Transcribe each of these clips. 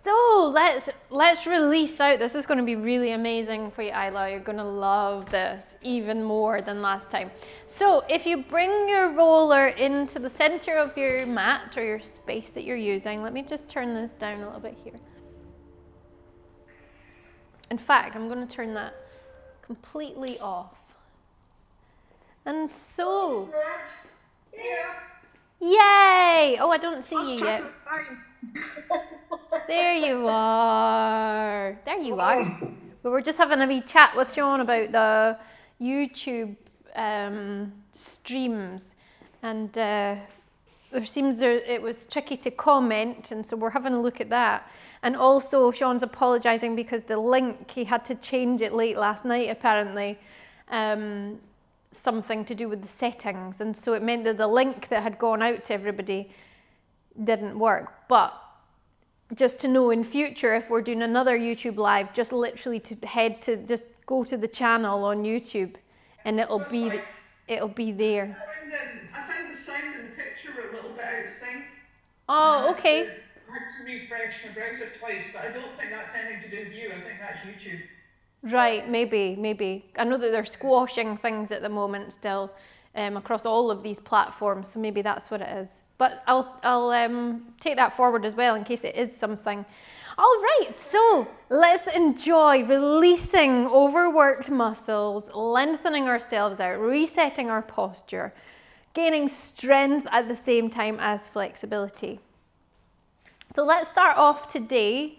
So let's release out. This is going to be really amazing for you, Isla. You're going to love this even more than last time. So if you bring your roller into the center of your mat or your space that you're using, let me just turn this down a little bit here. In fact, I'm going to turn that completely off. And so, yay! Oh, I don't see you yet. There you are. There you are. We were just having a wee chat with Shaun about the YouTube streams, and it was tricky to comment, and so we're having a look at that. And also, Shaun's apologising because the link, he had to change it late last night apparently. Something to do with the settings, and so it meant that the link that had gone out to everybody didn't work. But just to know in future, if we're doing another YouTube live, just literally to just go to the channel on YouTube, and it'll be there. I think the sound and the picture were a little bit out of sync. Oh, okay. I had to refresh my browser twice, but I don't think that's anything to do with you. I think that's YouTube. Right, maybe. I know that they're squashing things at the moment still across all of these platforms, so maybe that's what it is. But I'll take that forward as well in case it is something. All right, so let's enjoy releasing overworked muscles, lengthening ourselves out, resetting our posture, gaining strength at the same time as flexibility. So let's start off today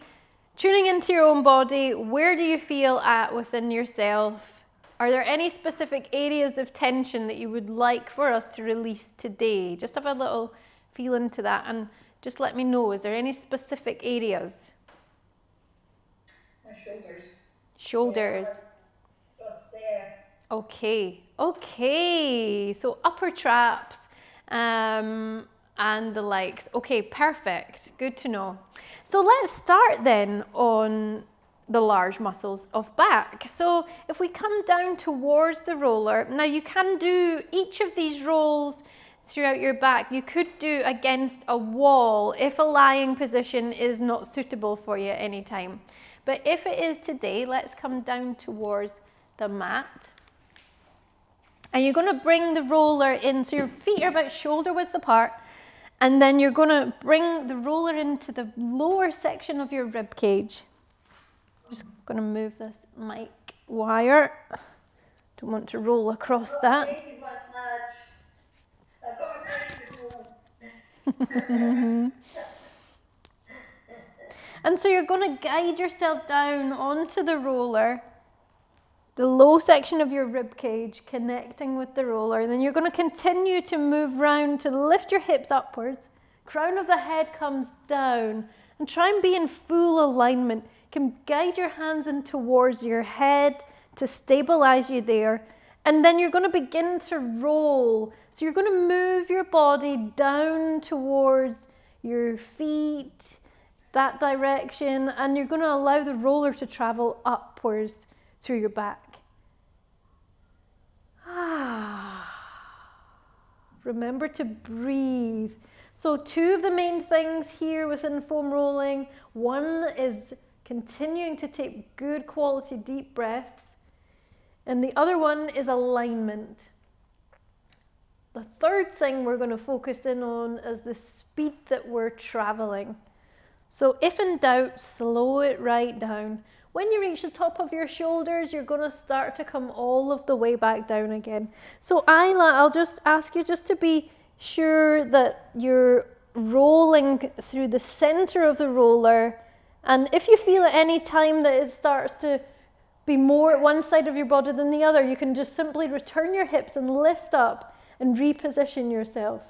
tuning into your own body. Where do you feel at within yourself? Are there any specific areas of tension that you would like for us to release today? Just have a little feel into that and just let me know. Is there any specific areas? My shoulders. Shoulders. Just there. Okay. So upper traps and the likes. Okay, perfect. Good to know. So let's start then on the large muscles of back. So if we come down towards the roller, now you can do each of these rolls throughout your back. You could do against a wall if a lying position is not suitable for you at any time. But if it is today, let's come down towards the mat. And you're going to bring the roller in, so your feet are about shoulder width apart. And then you're going to bring the roller into the lower section of your rib cage. Just going to move this mic wire. Don't want to roll across that. And so you're going to guide yourself down onto the roller, the low section of your rib cage connecting with the roller. And then you're going to continue to move round to lift your hips upwards. Crown of the head comes down, and try and be in full alignment. You can guide your hands in towards your head to stabilize you there. And then you're going to begin to roll. So you're going to move your body down towards your feet, that direction, and you're going to allow the roller to travel upwards through your back. Remember to breathe. So two of the main things here within foam rolling. One is continuing to take good quality deep breaths. And the other one is alignment. The third thing we're going to focus in on is the speed that we're traveling. So if in doubt, slow it right down. When you reach the top of your shoulders, you're going to start to come all of the way back down again. So Isla, I'll just ask you just to be sure that you're rolling through the center of the roller. And if you feel at any time that it starts to be more at one side of your body than the other, you can just simply return your hips and lift up and reposition yourself.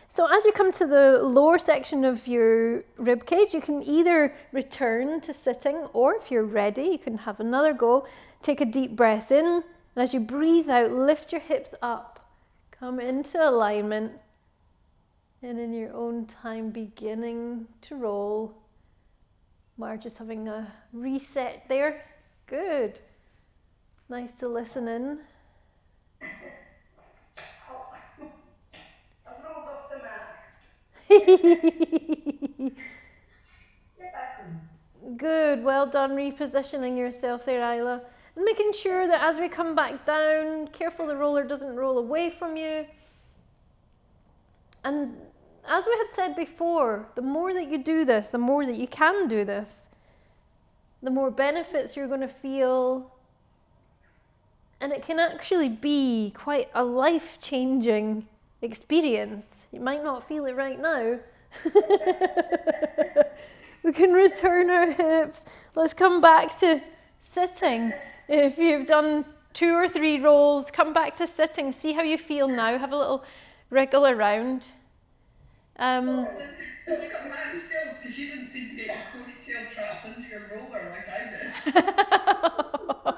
So as you come to the lower section of your rib cage, you can either return to sitting, or if you're ready, you can have another go. Take a deep breath in, and as you breathe out, lift your hips up, come into alignment, and in your own time beginning to roll. We're just having a reset there. Good. Nice to listen in. Good, well done repositioning yourself there, Isla. And making sure that as we come back down, careful the roller doesn't roll away from you. And as we had said before, the more that you do this, the more that you can do this, the more benefits you're going to feel. And it can actually be quite a life-changing experience. You might not feel it right now. We can return our hips. Let's come back to sitting. If you've done 2 or 3 rolls, come back to sitting. See how you feel now. Have a little wriggle around. Lindsey, did you come back skills? Because you didn't seem to get your ponytail trapped into your roller like I did.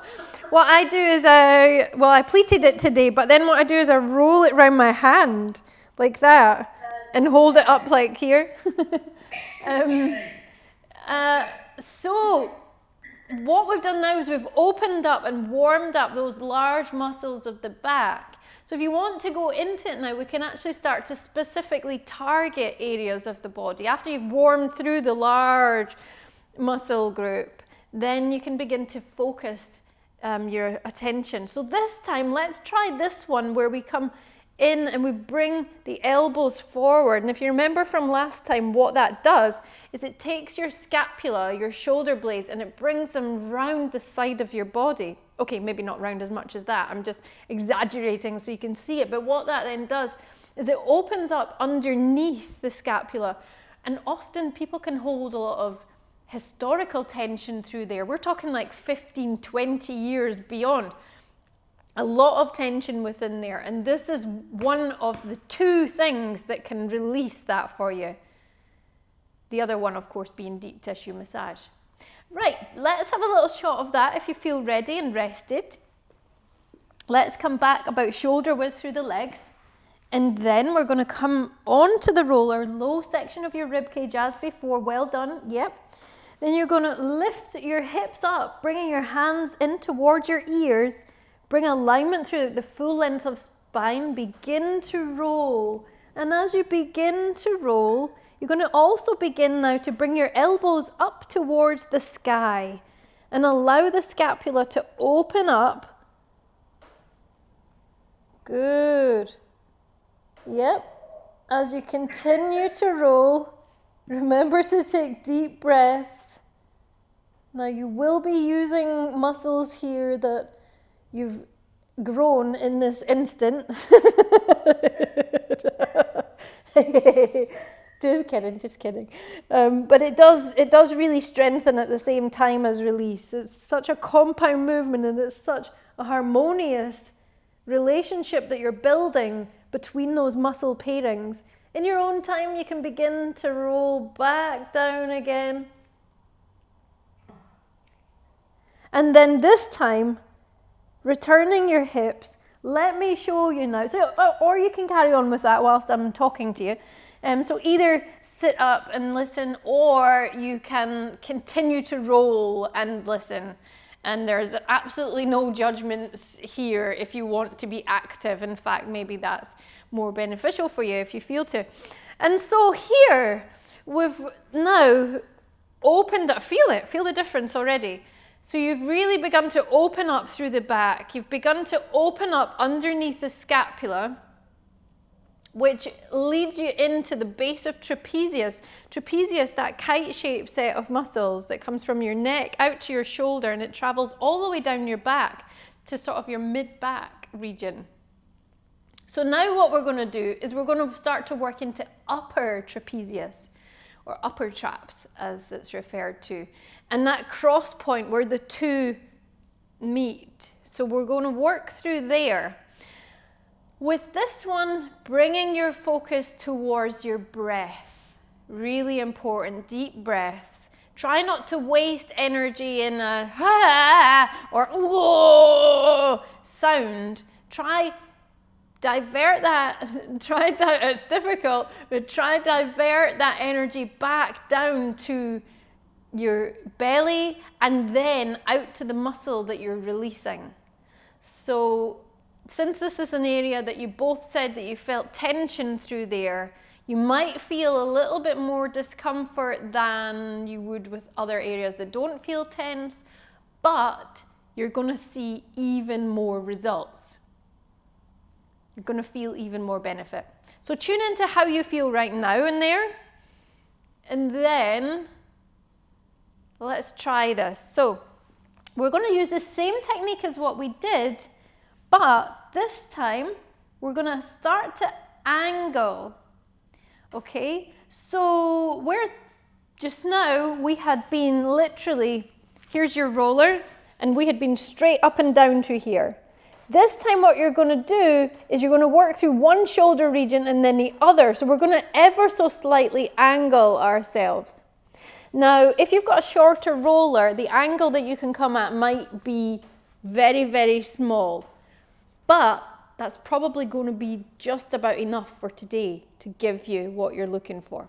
What I do is I pleated it today, but then what I do is I roll it around my hand like that and hold it up like here. So what we've done now is we've opened up and warmed up those large muscles of the back. So if you want to go into it now, we can actually start to specifically target areas of the body. After you've warmed through the large muscle group, then you can begin to focus your attention. So this time, let's try this one where we come in and we bring the elbows forward. And if you remember from last time, what that does is it takes your scapula, your shoulder blades, and it brings them round the side of your body. Okay, maybe not round as much as that. I'm just exaggerating so you can see it. But what that then does is it opens up underneath the scapula. And often people can hold a lot of historical tension through there. We're talking like 15, 20 years beyond. A lot of tension within there. And this is one of the 2 things that can release that for you. The other one, of course, being deep tissue massage. Right, let's have a little shot of that if you feel ready and rested. Let's come back about shoulder width through the legs. And then we're going to come onto the roller, low section of your rib cage as before. Well done, yep. Then you're going to lift your hips up, bringing your hands in towards your ears. Bring alignment through the full length of spine. Begin to roll. And as you begin to roll, you're going to also begin now to bring your elbows up towards the sky and allow the scapula to open up. Good. Yep. As you continue to roll, remember to take deep breaths. Now you will be using muscles here that you've grown in this instant. Just kidding. But it does really strengthen at the same time as release. It's such a compound movement and it's such a harmonious relationship that you're building between those muscle pairings. In your own time, you can begin to roll back down again. And then this time, returning your hips, let me show you now. So, or you can carry on with that whilst I'm talking to you. So either sit up and listen, or you can continue to roll and listen. And there's absolutely no judgments here if you want to be active. In fact, maybe that's more beneficial for you if you feel to. And so here, we've now opened up, feel the difference already. So you've really begun to open up through the back. You've begun to open up underneath the scapula, which leads you into the base of trapezius. Trapezius, that kite-shaped set of muscles that comes from your neck out to your shoulder, and it travels all the way down your back to sort of your mid-back region. So now what we're going to do is we're going to start to work into upper trapezius, or upper traps as it's referred to. And that cross point where the 2 meet. So we're going to work through there. With this one, bringing your focus towards your breath. Really important, deep breaths. Try not to waste energy in a ha or whoa sound. Try divert that, it's difficult, but try divert that energy back down to your belly and then out to the muscle that you're releasing. So since this is an area that you both said that you felt tension through there, You might feel a little bit more discomfort than you would with other areas that don't feel tense, but you're going to see even more results. You're going to feel even more benefit. So tune into how you feel right now in there, and then let's try this. So we're going to use the same technique as what we did, but this time we're going to start to angle. Okay, so whereas just now we had been literally, here's your roller, and we had been straight up and down to here. This time what you're going to do is you're going to work through one shoulder region and then the other. So we're going to ever so slightly angle ourselves. Now, if you've got a shorter roller, the angle that you can come at might be very, very small, but that's probably going to be just about enough for today to give you what you're looking for.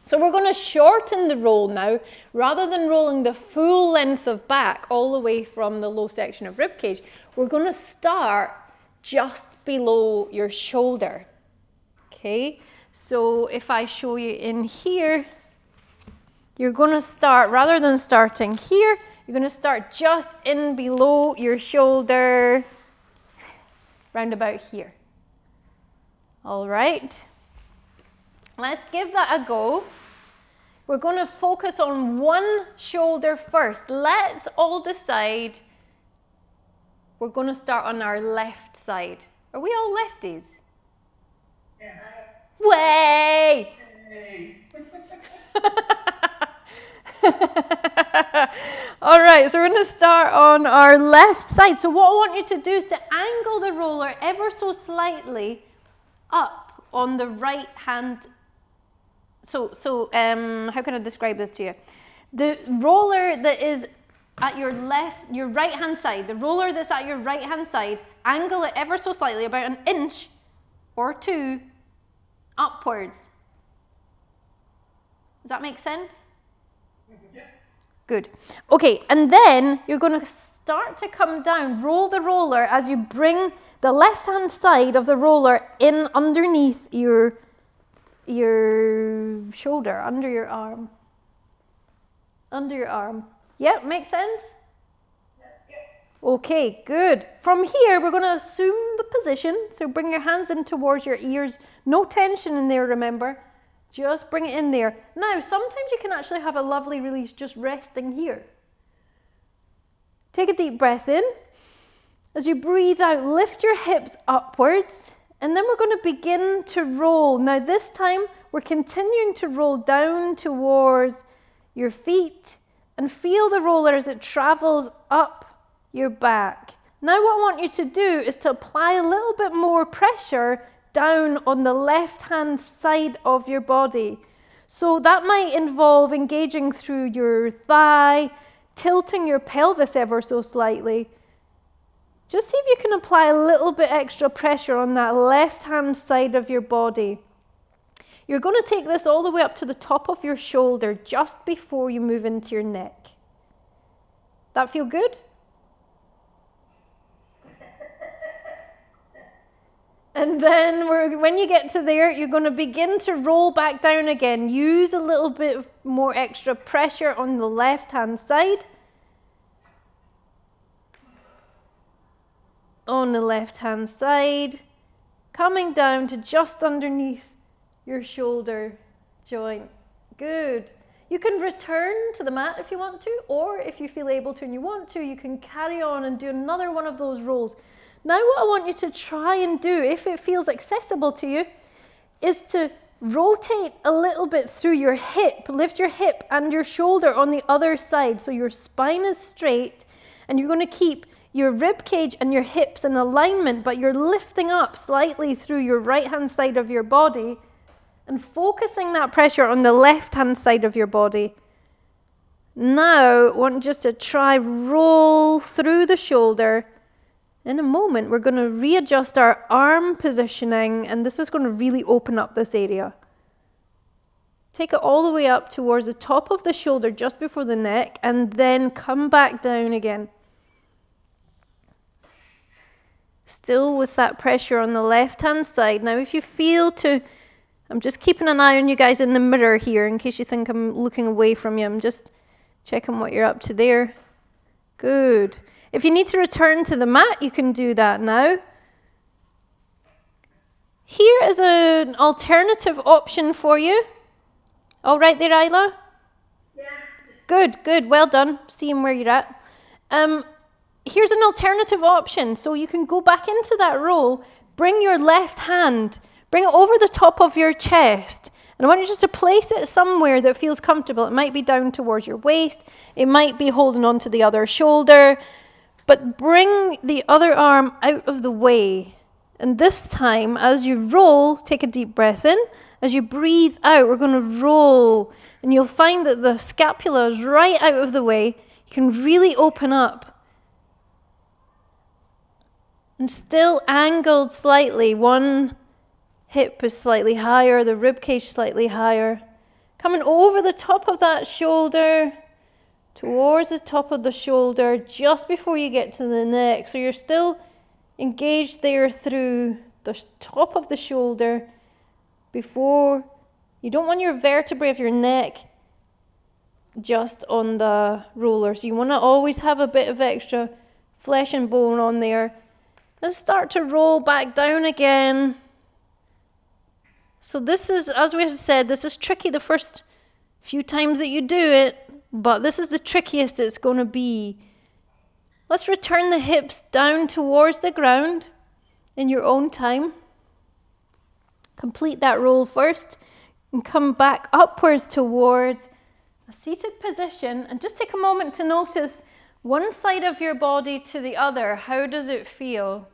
So we're going to shorten the roll now. Rather than rolling the full length of back all the way from the low section of rib cage, we're going to start just below your shoulder. Okay, so if I show you in here, you're going to start, rather than starting here, you're going to start just in below your shoulder, round about here. All right, let's give that a go. We're going to focus on one shoulder first. Let's all decide we're going to start on our left side. Are we all lefties? Yeah. Way! Hey. All right, so we're going to start on our left side. So what I want you to do is to angle the roller ever so slightly up on the right hand. So how can I describe this to you? The roller that is at your right hand side, the roller that's at your right hand side, angle it ever so slightly, about an inch or two upwards. Does that make sense? Yeah. Good. Okay, and then you're going to start to come down, roll the roller as you bring the left hand side of the roller in underneath your shoulder, under your arm. Under your arm. Yep, makes sense? Okay, good. From here, we're going to assume the position. So bring your hands in towards your ears. No tension in there, remember. Just bring it in there. Now, sometimes you can actually have a lovely release just resting here. Take a deep breath in. As you breathe out, lift your hips upwards. And then we're going to begin to roll. Now, this time, we're continuing to roll down towards your feet and feel the roller as it travels up your back. Now what I want you to do is to apply a little bit more pressure down on the left hand side of your body. So that might involve engaging through your thigh, tilting your pelvis ever so slightly. Just see if you can apply a little bit extra pressure on that left hand side of your body. You're going to take this all the way up to the top of your shoulder just before you move into your neck. That feel good? And then when you get to there, you're going to begin to roll back down again. Use a little bit more extra pressure on the left hand side. On the left hand side, coming down to just underneath your shoulder joint. Good. You can return to the mat if you want to, or if you feel able to and you want to, you can carry on and do another one of those rolls. Now what I want you to try and do, if it feels accessible to you, is to rotate a little bit through your hip. Lift your hip and your shoulder on the other side so your spine is straight, and you're going to keep your rib cage and your hips in alignment, but you're lifting up slightly through your right hand side of your body and focusing that pressure on the left hand side of your body. Now I want just to try roll through the shoulder. In a moment, we're going to readjust our arm positioning, and this is going to really open up this area. Take it all the way up towards the top of the shoulder, just before the neck, and then come back down again. Still with that pressure on the left-hand side. Now, if you feel to I'm just keeping an eye on you guys in the mirror here in case you think I'm looking away from you. I'm just checking what you're up to there. Good. If you need to return to the mat, you can do that now. Here is an alternative option for you. All right there, Isla? Yeah. Good, good, well done. Seeing where you're at. Here's an alternative option. So you can go back into that roll, bring your left hand, bring it over the top of your chest. And I want you just to place it somewhere that feels comfortable. It might be down towards your waist. It might be holding on to the other shoulder. But bring the other arm out of the way. And this time, as you roll, take a deep breath in. As you breathe out, we're going to roll. And you'll find that the scapula is right out of the way. You can really open up. And still angled slightly. One hip is slightly higher, the rib cage slightly higher. Coming over the top of that shoulder, towards the top of the shoulder, just before you get to the neck. So you're still engaged there through the top of the shoulder before. You don't want your vertebrae of your neck just on the roller. So you want to always have a bit of extra flesh and bone on there. And start to roll back down again. So this is, as we said, this is tricky the first few times that you do it, but this is the trickiest it's going to be. Let's return the hips down towards the ground in your own time. Complete that roll first and come back upwards towards a seated position, and just take a moment to notice one side of your body to the other. How does it feel?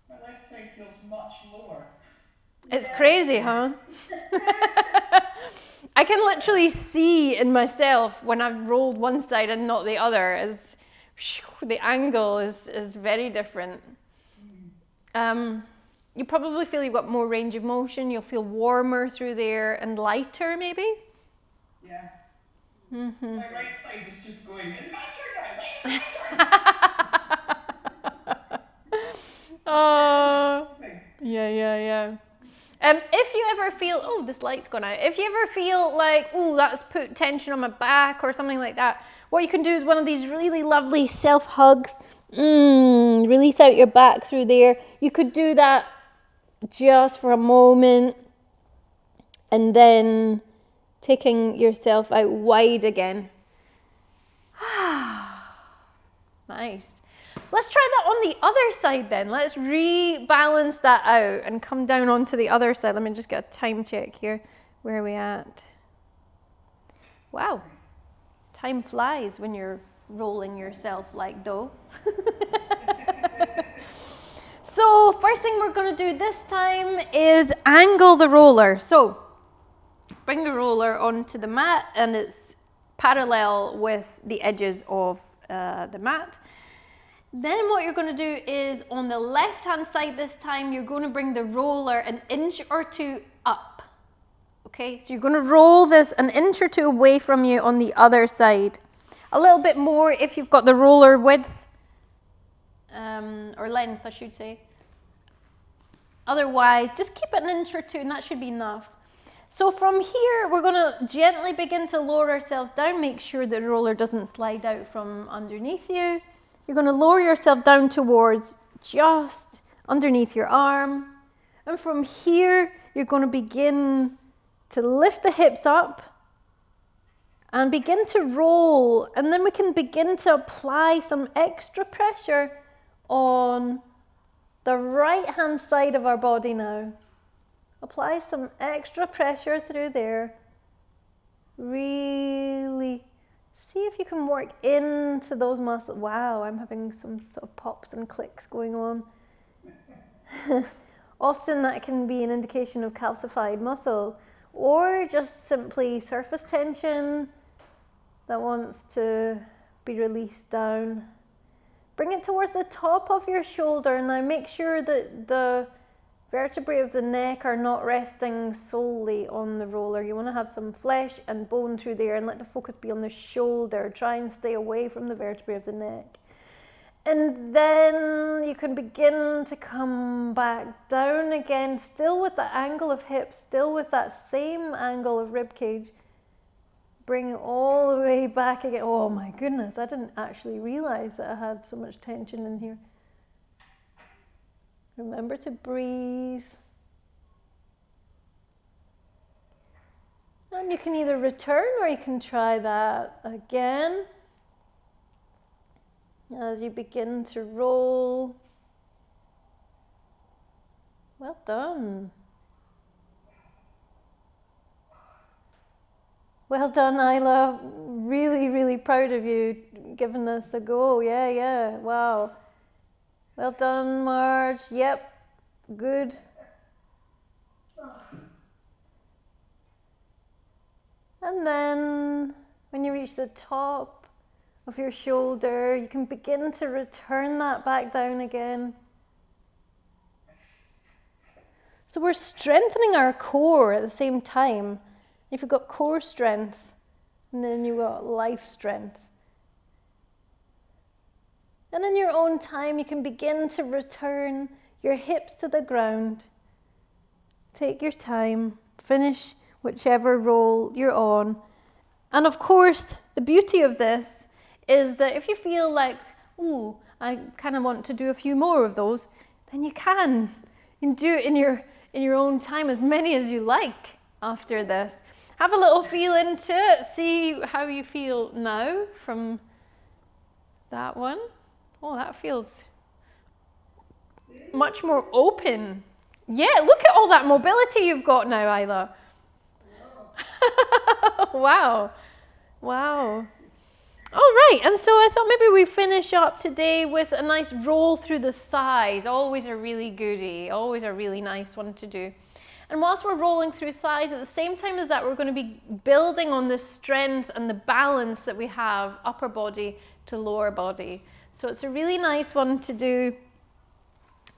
My left side feels much lower. It's crazy, huh? I can literally see in myself when I've rolled one side and not the other. As the angle is very different. You probably feel you've got more range of motion. You'll feel warmer through there and lighter, maybe. Yeah. Mm-hmm. My right side is just going, it's my turn now, it's my turn. Oh, yeah. If you ever feel, oh, this light's gone out. If you ever feel like, oh, that's put tension on my back or something like that, what you can do is one of these really lovely self-hugs. Release out your back through there. You could do that just for a moment and then taking yourself out wide again. Nice. Let's try that on the other side then. Let's rebalance that out and come down onto the other side. Let me just get a time check here. Where are we at? Wow. Time flies when you're rolling yourself like dough. So first thing we're going to do this time is angle the roller. So bring the roller onto the mat and it's parallel with the edges of the mat. Then what you're going to do is on the left hand side this time, you're going to bring the roller an inch or two up. Okay, so you're going to roll this an inch or two away from you on the other side. A little bit more if you've got the roller width, or length I should say. Otherwise, just keep it an inch or two and that should be enough. So from here, we're going to gently begin to lower ourselves down. Make sure the roller doesn't slide out from underneath you. You're going to lower yourself down towards just underneath your arm. And from here, you're going to begin to lift the hips up and begin to roll. And then we can begin to apply some extra pressure on the right-hand side of our body now. Apply some extra pressure through there. Really see if you can work into those muscles. Wow, I'm having some sort of pops and clicks going on. Often that can be an indication of calcified muscle or just simply surface tension that wants to be released down. Bring it towards the top of your shoulder. Now make sure that the vertebrae of the neck are not resting solely on the roller. You want to have some flesh and bone through there and let the focus be on the shoulder. Try and stay away from the vertebrae of the neck. And then you can begin to come back down again, still with that angle of hips, still with that same angle of rib cage. Bring it all the way back again. Oh my goodness, I didn't actually realize that I had so much tension in here. Remember to breathe. And you can either return or you can try that again. As you begin to roll. Well done. Well done, Isla. Really, really proud of you giving this a go. Yeah, wow. Well done, Marge. Yep, good. And then when you reach the top of your shoulder, you can begin to return that back down again. So we're strengthening our core at the same time. If you've got core strength, and then you've got life strength. And in your own time, you can begin to return your hips to the ground. Take your time, finish whichever roll you're on. And of course, the beauty of this is that if you feel like, ooh, I kind of want to do a few more of those, then you can. You can do it in your own time, as many as you like after this. Have a little feel into it, see how you feel now from that one. Oh, that feels much more open. Yeah, look at all that mobility you've got now, Isla. Wow. Wow. All right, and so I thought maybe we finish up today with a nice roll through the thighs. Always a really goodie, always a really nice one to do. And whilst we're rolling through thighs, at the same time as that, we're going to be building on the strength and the balance that we have, upper body to lower body. So it's a really nice one to do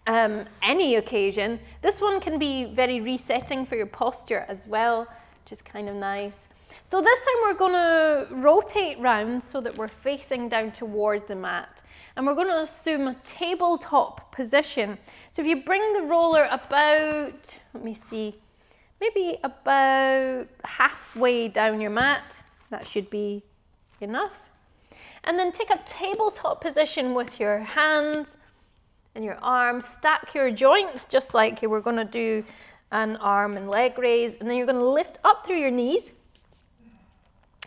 any occasion. This one can be very resetting for your posture as well, which is kind of nice. So this time we're going to rotate round so that we're facing down towards the mat. And we're going to assume a tabletop position. So if you bring the roller about, let me see, maybe about halfway down your mat, that should be enough. And then take a tabletop position with your hands and your arms. Stack your joints just like you were going to do an arm and leg raise. And then you're going to lift up through your knees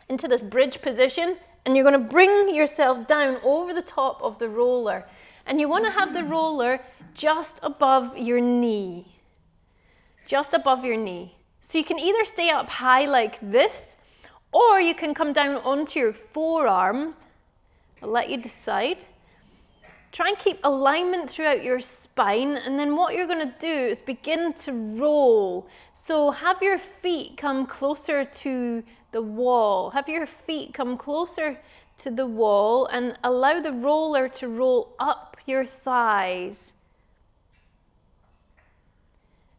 into this bridge position. And you're going to bring yourself down over the top of the roller. And you want to have the roller just above your knee. Just above your knee. So you can either stay up high like this, or you can come down onto your forearms. I'll let you decide. Try and keep alignment throughout your spine. And then what you're going to do is begin to roll. So have your feet come closer to the wall. Have your feet come closer to the wall and allow the roller to roll up your thighs.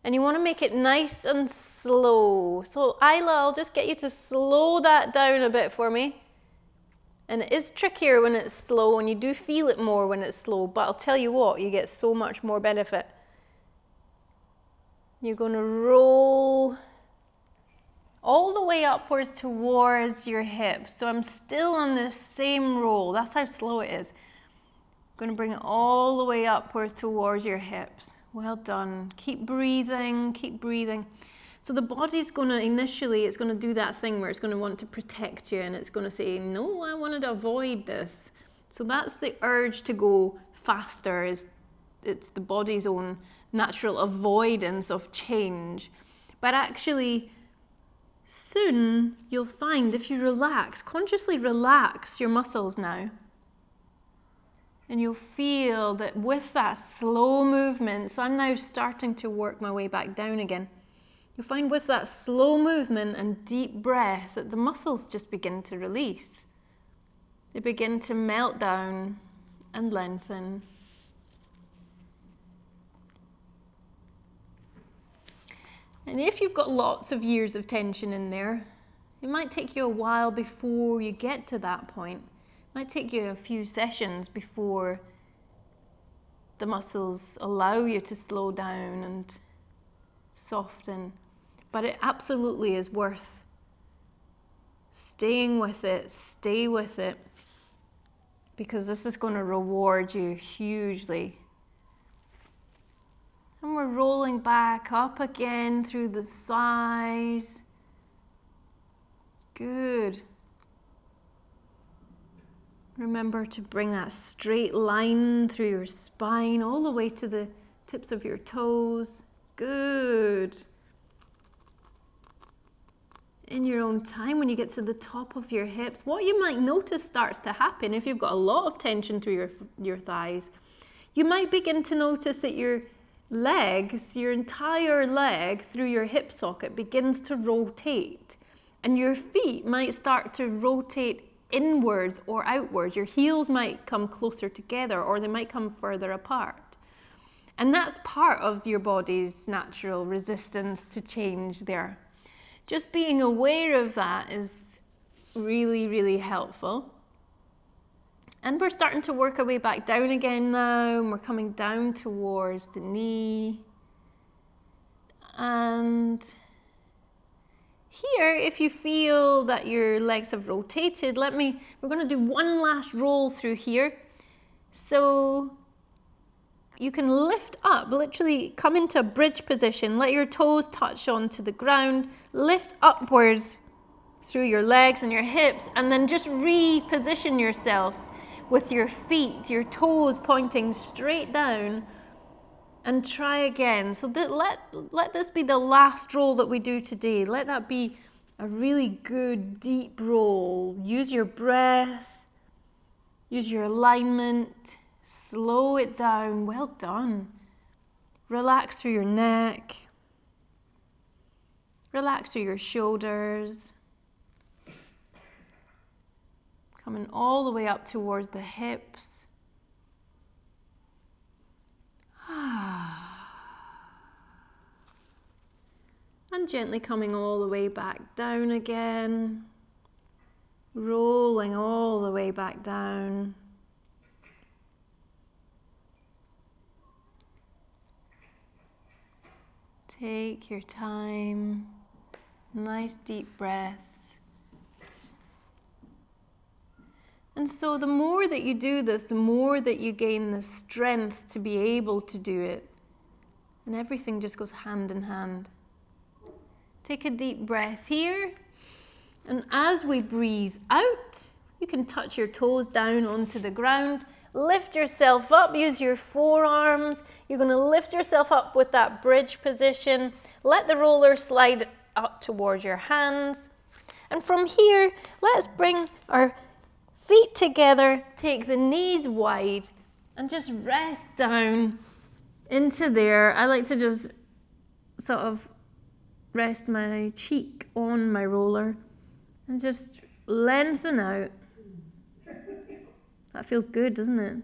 And you want to make it nice and slow. So Isla, I'll just get you to slow that down a bit for me. And it is trickier when it's slow, and you do feel it more when it's slow, but I'll tell you what, you get so much more benefit. You're going to roll all the way upwards towards your hips. So I'm still on this same roll. That's how slow it is. I'm going to bring it all the way upwards towards your hips. Well done. Keep breathing, keep breathing. So the body's going to initially, it's going to do that thing where it's going to want to protect you, and it's going to say, no, I wanted to avoid this. So that's the urge to go faster. It's the body's own natural avoidance of change. But actually, soon you'll find if you relax, consciously relax your muscles now, and you'll feel that with that slow movement, so I'm now starting to work my way back down again, you'll find with that slow movement and deep breath that the muscles just begin to release. They begin to melt down and lengthen. And if you've got lots of years of tension in there, it might take you a while before you get to that point. It might take you a few sessions before the muscles allow you to slow down and soften. But it absolutely is worth staying with it, stay with it, because this is going to reward you hugely. And we're rolling back up again through the thighs. Good. Remember to bring that straight line through your spine all the way to the tips of your toes. Good. In your own time, when you get to the top of your hips, what you might notice starts to happen if you've got a lot of tension through your thighs. You might begin to notice that your legs, your entire leg through your hip socket begins to rotate, and your feet might start to rotate inwards or outwards. Your heels might come closer together, or they might come further apart. And that's part of your body's natural resistance to change there. Just being aware of that is really, really helpful. And we're starting to work our way back down again now, and we're coming down towards the knee. And here, if you feel that your legs have rotated, we're going to do one last roll through here. So you can lift up, literally come into a bridge position, let your toes touch onto the ground, lift upwards through your legs and your hips, and then just reposition yourself with your feet, your toes pointing straight down, and try again. So let this be the last roll that we do today. Let that be a really good deep roll. Use your breath, use your alignment, slow it down. Well done. Relax through your neck, relax through your shoulders, coming all the way up towards the hips. And gently coming all the way back down again, rolling all the way back down. Take your time, nice deep breaths. And so the more that you do this, the more that you gain the strength to be able to do it. And everything just goes hand in hand. Take a deep breath here. And as we breathe out, you can touch your toes down onto the ground. Lift yourself up, use your forearms. You're going to lift yourself up with that bridge position. Let the roller slide up towards your hands. And from here, let's bring our feet together, take the knees wide, and just rest down into there. I like to just sort of rest my cheek on my roller and just lengthen out. That feels good, doesn't it?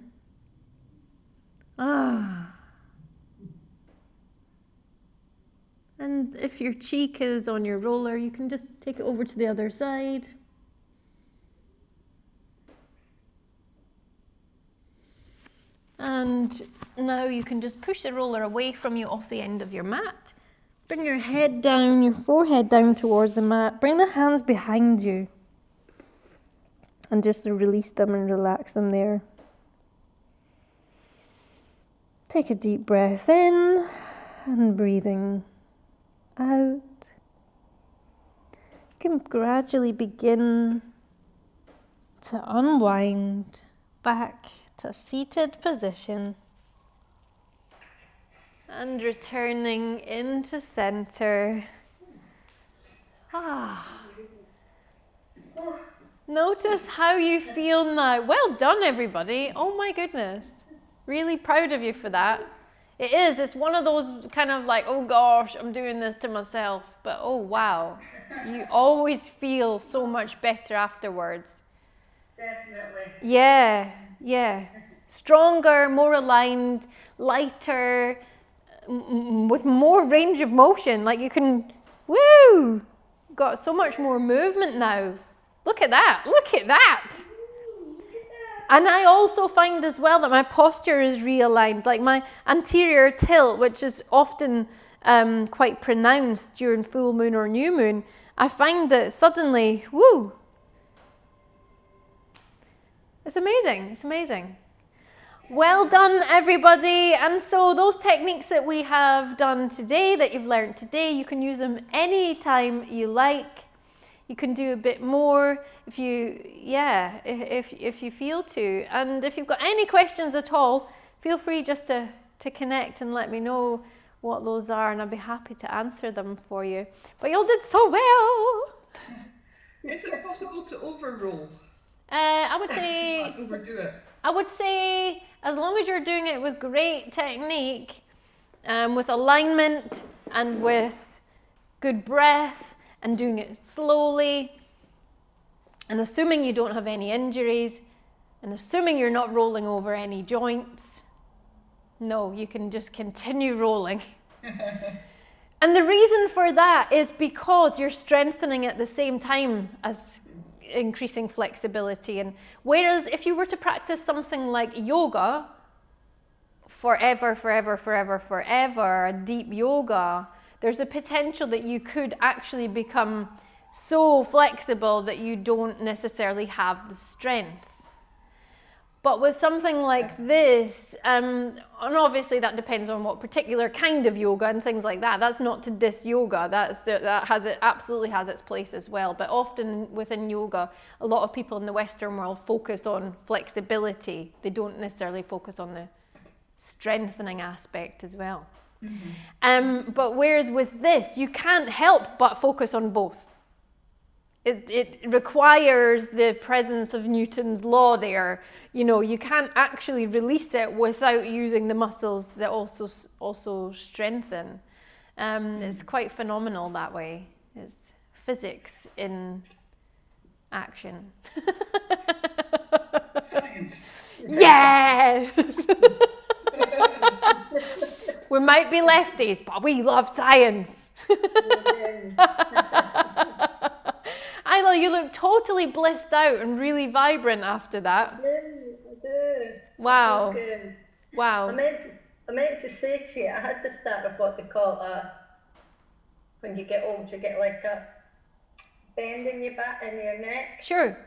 And if your cheek is on your roller, you can just take it over to the other side. And now you can just push the roller away from you off the end of your mat. Bring your head down, your forehead down towards the mat. Bring the hands behind you. And just release them and relax them there. Take a deep breath in and breathing out. You can gradually begin to unwind back to a seated position and returning into center. Notice how you feel now. Well done, everybody. Oh my goodness. Really proud of you for that. It is. It's one of those kind of like, oh gosh, I'm doing this to myself. But oh wow. You always feel so much better afterwards. Definitely. Yeah. Stronger, more aligned, lighter, with more range of motion. Like you can, got so much more movement now. Look at that. And I also find as well that my posture is realigned, like my anterior tilt, which is often quite pronounced during full moon or new moon. I find that suddenly, woo, it's amazing, it's amazing. Well done, everybody. And so those techniques that we have done today, that you've learned today, you can use them anytime you like. You can do a bit more if you, if you feel to. And if you've got any questions at all, feel free just to connect and let me know what those are, and I'll be happy to answer them for you. But you all did so well. Is it possible to overroll? I would say, Not overdo it. I would say, as long as you're doing it with great technique, with alignment and with good breath and doing it slowly, and assuming you don't have any injuries, and assuming you're not rolling over any joints, no, you can just continue rolling. And the reason for that is because you're strengthening at the same time as increasing flexibility. And whereas if you were to practice something like yoga forever, deep yoga, there's a potential that you could actually become so flexible that you don't necessarily have the strength. But with something like this, and obviously that depends on what particular kind of yoga and things like that. That's not to diss yoga. Absolutely has its place as well. But often within yoga, a lot of people in the Western world focus on flexibility. They don't necessarily focus on the strengthening aspect as well. Mm-hmm. But whereas with this, you can't help but focus on both. It requires the presence of Newton's law there. You know, you can't actually release it without using the muscles that also strengthen. It's quite phenomenal that way. It's physics in action. Science. Yes! We might be lefties, but we love science. Isla, you look totally blissed out and really vibrant after that. I do. Wow. Wow. I meant to say to you, I had the start of what they call when you get old, you get like a bend in your back, in your neck. Sure.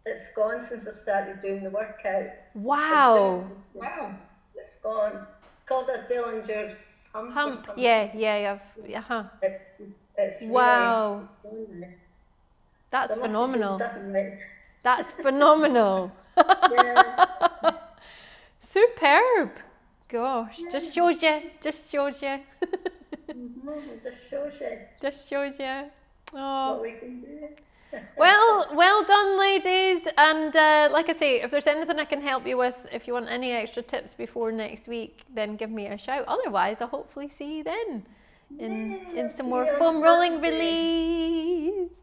It's gone since I started doing the workout. Wow. Wow. It's gone. It's called a Dillinger's hump. Yeah. It's wow. Really, that's phenomenal. Like... That's phenomenal. Yeah. Superb. Gosh, just shows you. It just shows you Oh. what we can do. Well done, ladies. And like I say, if there's anything I can help you with, if you want any extra tips before next week, then give me a shout. Otherwise, I'll hopefully see you then in some more foam rolling release.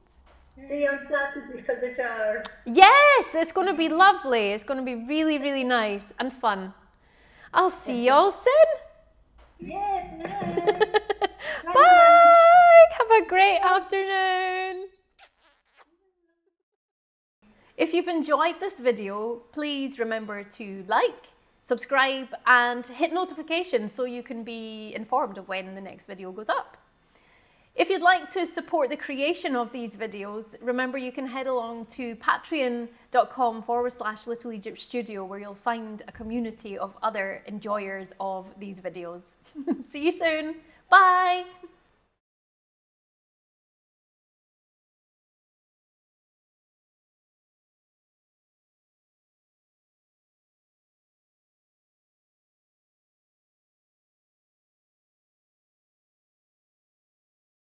See you on Saturday for the jar. Yes, it's going to be lovely. It's going to be really, really nice and fun. I'll see you all soon. Yes. Bye. Have a great afternoon. If you've enjoyed this video, please remember to like, subscribe and hit notifications so you can be informed of when the next video goes up. If you'd like to support the creation of these videos, remember you can head along to patreon.com/Little Egypt Studio, where you'll find a community of other enjoyers of these videos. See you soon. Bye.